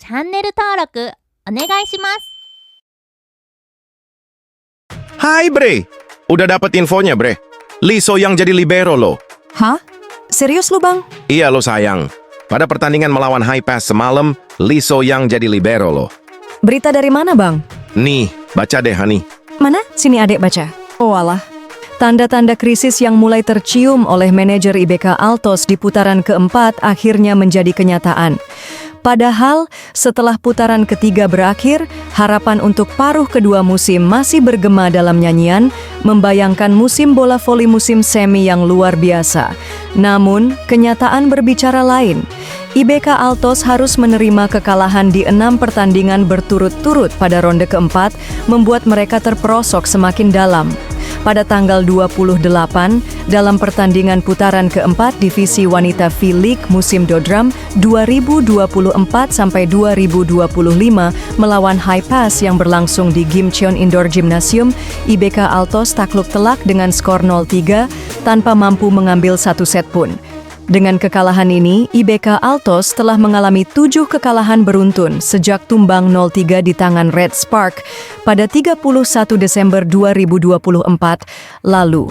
チャンネル登録お願いします。 Hai Bre, udah dapet infonya Bre. Lee So-young jadi libero lo. Hah? Serius lu, Bang? Iya lo sayang. Pada pertandingan melawan High Pass semalam, Lee So-young jadi libero lo. Berita dari mana, Bang? Nih, baca deh Hani. Mana? Sini adik baca. Oh alah. Tanda-tanda krisis yang mulai tercium oleh manajer IBK Altos di putaran keempat akhirnya menjadi kenyataan. Padahal, setelah putaran ketiga berakhir, harapan untuk paruh kedua musim masih bergema dalam nyanyian, membayangkan musim bola voli musim semi yang luar biasa. Namun, kenyataan berbicara lain. IBK Altos harus menerima kekalahan di 6 pertandingan berturut-turut pada ronde keempat, membuat mereka terperosok semakin dalam. Pada tanggal 28, dalam pertandingan putaran keempat Divisi Wanita V-League musim Dodram 2024-2025 melawan High Pass yang berlangsung di Gimcheon Indoor Gymnasium, IBK Altos takluk telak dengan skor 0-3 tanpa mampu mengambil satu set pun. Dengan kekalahan ini, IBK Altos telah mengalami 7 kekalahan beruntun sejak tumbang 0-3 di tangan Red Spark pada 31 Desember 2024 lalu.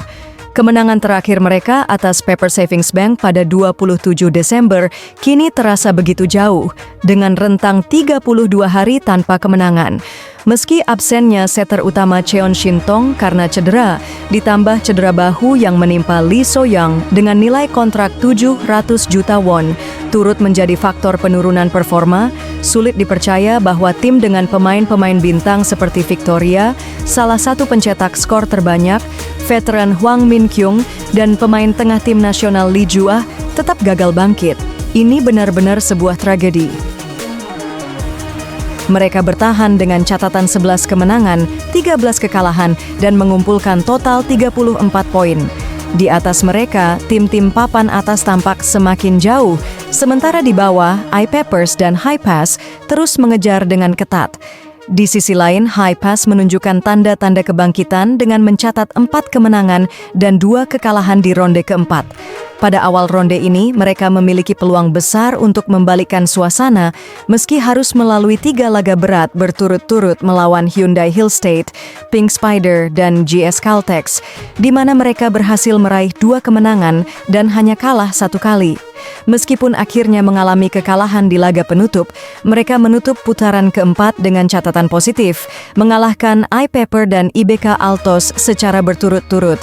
Kemenangan terakhir mereka atas Paper Savings Bank pada 27 Desember kini terasa begitu jauh, dengan rentang 32 hari tanpa kemenangan. Meski absennya setter utama Cheon Shin-tong karena cedera, ditambah cedera bahu yang menimpa Lee So-young dengan nilai kontrak 700 juta won, turut menjadi faktor penurunan performa, sulit dipercaya bahwa tim dengan pemain-pemain bintang seperti Victoria, salah satu pencetak skor terbanyak, veteran Hwang Min-kyung, dan pemain tengah tim nasional Lee Ju-ah tetap gagal bangkit. Ini benar-benar sebuah tragedi. Mereka bertahan dengan catatan 11 kemenangan, 13 kekalahan, dan mengumpulkan total 34 poin. Di atas mereka, tim-tim papan atas tampak semakin jauh, sementara di bawah, I-Peppers dan High Pass terus mengejar dengan ketat. Di sisi lain, High Pass menunjukkan tanda-tanda kebangkitan dengan mencatat 4 kemenangan dan 2 kekalahan di ronde keempat. Pada awal ronde ini, mereka memiliki peluang besar untuk membalikkan suasana meski harus melalui 3 laga berat berturut-turut melawan Hyundai Hillstate, Pink Spider, dan GS Caltex, di mana mereka berhasil meraih 2 kemenangan dan hanya kalah 1 kali. Meskipun akhirnya mengalami kekalahan di laga penutup, mereka menutup putaran keempat dengan catatan positif, mengalahkan I-Pepper dan IBK Altos secara berturut-turut.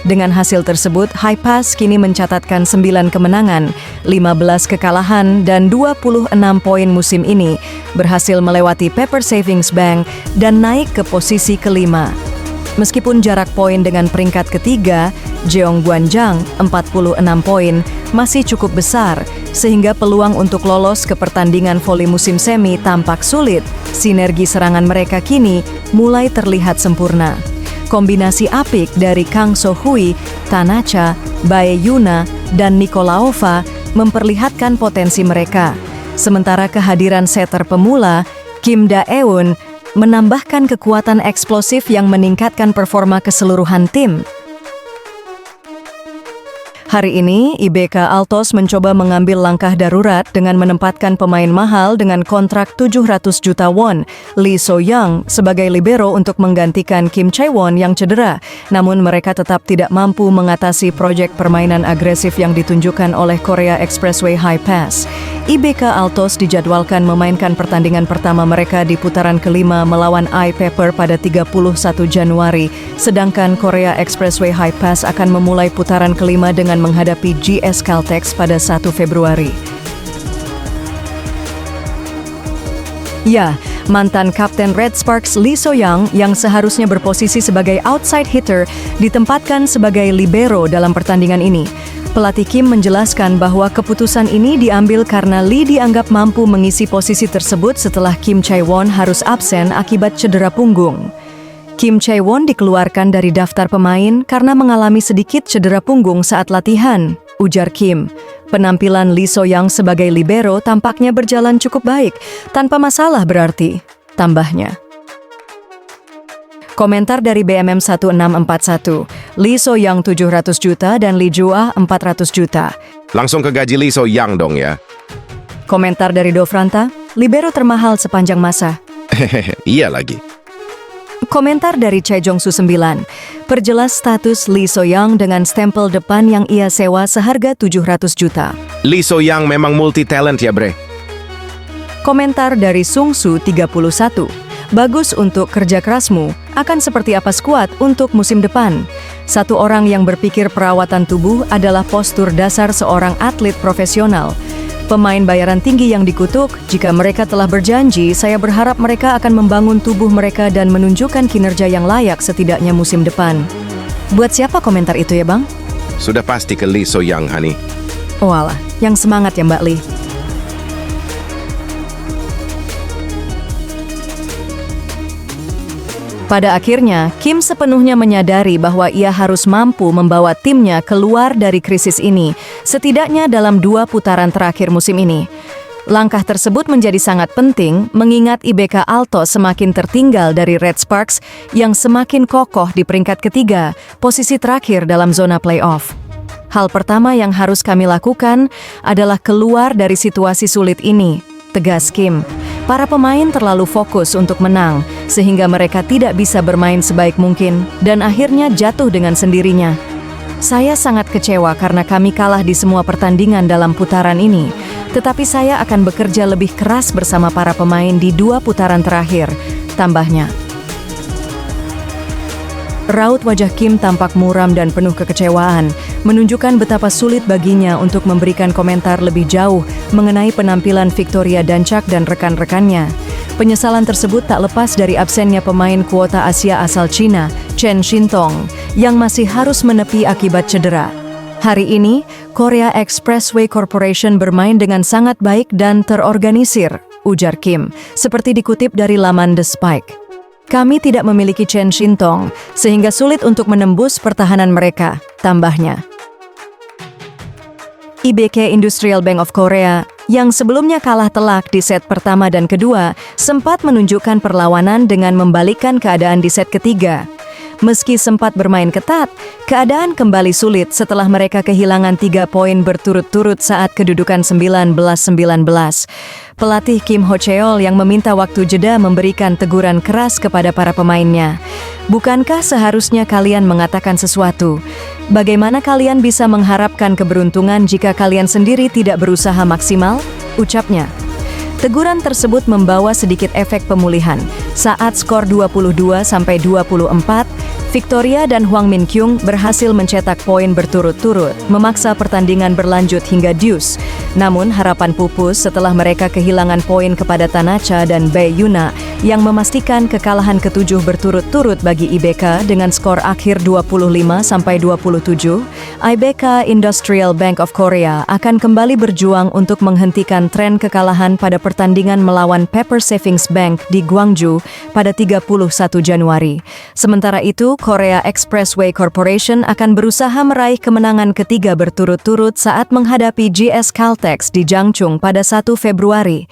Dengan hasil tersebut, High Pass kini mencatatkan 9 kemenangan, 15 kekalahan, dan 26 poin musim ini, berhasil melewati Paper Savings Bank dan naik ke posisi kelima. Meskipun jarak poin dengan peringkat ketiga, Jeong Gwanjang, 46 poin, masih cukup besar, sehingga peluang untuk lolos ke pertandingan voli musim semi tampak sulit. Sinergi serangan mereka kini mulai terlihat sempurna. Kombinasi apik dari Kang So-hui, Tanacha, Bae Yuna, dan Nikolaova memperlihatkan potensi mereka. Sementara kehadiran setter pemula, Kim Da-eun, menambahkan kekuatan eksplosif yang meningkatkan performa keseluruhan tim. Hari ini, IBK Altos mencoba mengambil langkah darurat dengan menempatkan pemain mahal dengan kontrak 700 juta won, Lee So-young, sebagai libero untuk menggantikan Kim Chae-won yang cedera. Namun mereka tetap tidak mampu mengatasi proyek permainan agresif yang ditunjukkan oleh Korea Expressway High Pass. IBK Altos dijadwalkan memainkan pertandingan pertama mereka di putaran kelima melawan I-Pepper pada 31 Januari, sedangkan Korea Expressway High Pass akan memulai putaran kelima dengan menghadapi GS Caltex pada 1 Februari. Ya, mantan kapten Red Sparks Lee So-young yang seharusnya berposisi sebagai outside hitter ditempatkan sebagai libero dalam pertandingan ini. Pelatih Kim menjelaskan bahwa keputusan ini diambil karena Lee dianggap mampu mengisi posisi tersebut setelah Kim Chae-won harus absen akibat cedera punggung. Kim Chae-won dikeluarkan dari daftar pemain karena mengalami sedikit cedera punggung saat latihan, ujar Kim. Penampilan Lee So-young sebagai libero tampaknya berjalan cukup baik, tanpa masalah berarti, tambahnya. Komentar dari BMM 1641, Lee So-young 700 juta dan Lee Ju-ah 400 juta. Langsung ke gaji Lee So-young dong ya. Komentar dari Dofranta, libero termahal sepanjang masa. Hehehe, iya lagi. Komentar dari Choi Jong-soo 9. Perjelas status Lee So-young dengan stempel depan yang ia sewa seharga 700 juta. Lee So-young memang multi-talent ya, bre. Komentar dari Sung-soo 31. Bagus untuk kerja kerasmu, akan seperti apa skuad untuk musim depan? Satu orang yang berpikir perawatan tubuh adalah postur dasar seorang atlet profesional. Pemain bayaran tinggi yang dikutuk, jika mereka telah berjanji, saya berharap mereka akan membangun tubuh mereka dan menunjukkan kinerja yang layak setidaknya musim depan. Buat siapa komentar itu ya, Bang? Sudah pasti ke Lee So-young, Hani. Oh alah, yang semangat ya Mbak Lee. Pada akhirnya, Kim sepenuhnya menyadari bahwa ia harus mampu membawa timnya keluar dari krisis ini, setidaknya dalam 2 putaran terakhir musim ini. Langkah tersebut menjadi sangat penting mengingat IBK Alto semakin tertinggal dari Red Sparks yang semakin kokoh di peringkat ketiga, posisi terakhir dalam zona playoff. Hal pertama yang harus kami lakukan adalah keluar dari situasi sulit ini, tegas Kim. Para pemain terlalu fokus untuk menang, sehingga mereka tidak bisa bermain sebaik mungkin, dan akhirnya jatuh dengan sendirinya. Saya sangat kecewa karena kami kalah di semua pertandingan dalam putaran ini, tetapi saya akan bekerja lebih keras bersama para pemain di 2 putaran terakhir, tambahnya. Raut wajah Kim tampak muram dan penuh kekecewaan, menunjukkan betapa sulit baginya untuk memberikan komentar lebih jauh mengenai penampilan Victoria Dancak dan rekan-rekannya. Penyesalan tersebut tak lepas dari absennya pemain kuota Asia asal Cina, Chen Shintong, yang masih harus menepi akibat cedera. Hari ini, Korea Expressway Corporation bermain dengan sangat baik dan terorganisir, ujar Kim, seperti dikutip dari laman The Spike. Kami tidak memiliki Chen Shintong, sehingga sulit untuk menembus pertahanan mereka, tambahnya. IBK Industrial Bank of Korea, yang sebelumnya kalah telak di set pertama dan kedua, sempat menunjukkan perlawanan dengan membalikkan keadaan di set ketiga. Meski sempat bermain ketat, keadaan kembali sulit setelah mereka kehilangan 3 poin berturut-turut saat kedudukan 19-19. Pelatih Kim Ho-cheol yang meminta waktu jeda memberikan teguran keras kepada para pemainnya. Bukankah seharusnya kalian mengatakan sesuatu? Bagaimana kalian bisa mengharapkan keberuntungan jika kalian sendiri tidak berusaha maksimal? Ucapnya. Teguran tersebut membawa sedikit efek pemulihan. Saat skor 22-24, Victoria dan Hwang Min-kyung berhasil mencetak poin berturut-turut, memaksa pertandingan berlanjut hingga deuce. Namun harapan pupus setelah mereka kehilangan poin kepada Tanacha dan Bae Yuna yang memastikan kekalahan ke-7 berturut-turut bagi IBK dengan skor akhir 25-27. IBK Industrial Bank of Korea akan kembali berjuang untuk menghentikan tren kekalahan pada pertandingan melawan Pepper Savings Bank di Gwangju pada 31 Januari. Sementara itu, Korea Expressway Corporation akan berusaha meraih kemenangan ketiga berturut-turut saat menghadapi GS Caltex di Jangchung pada 1 Februari.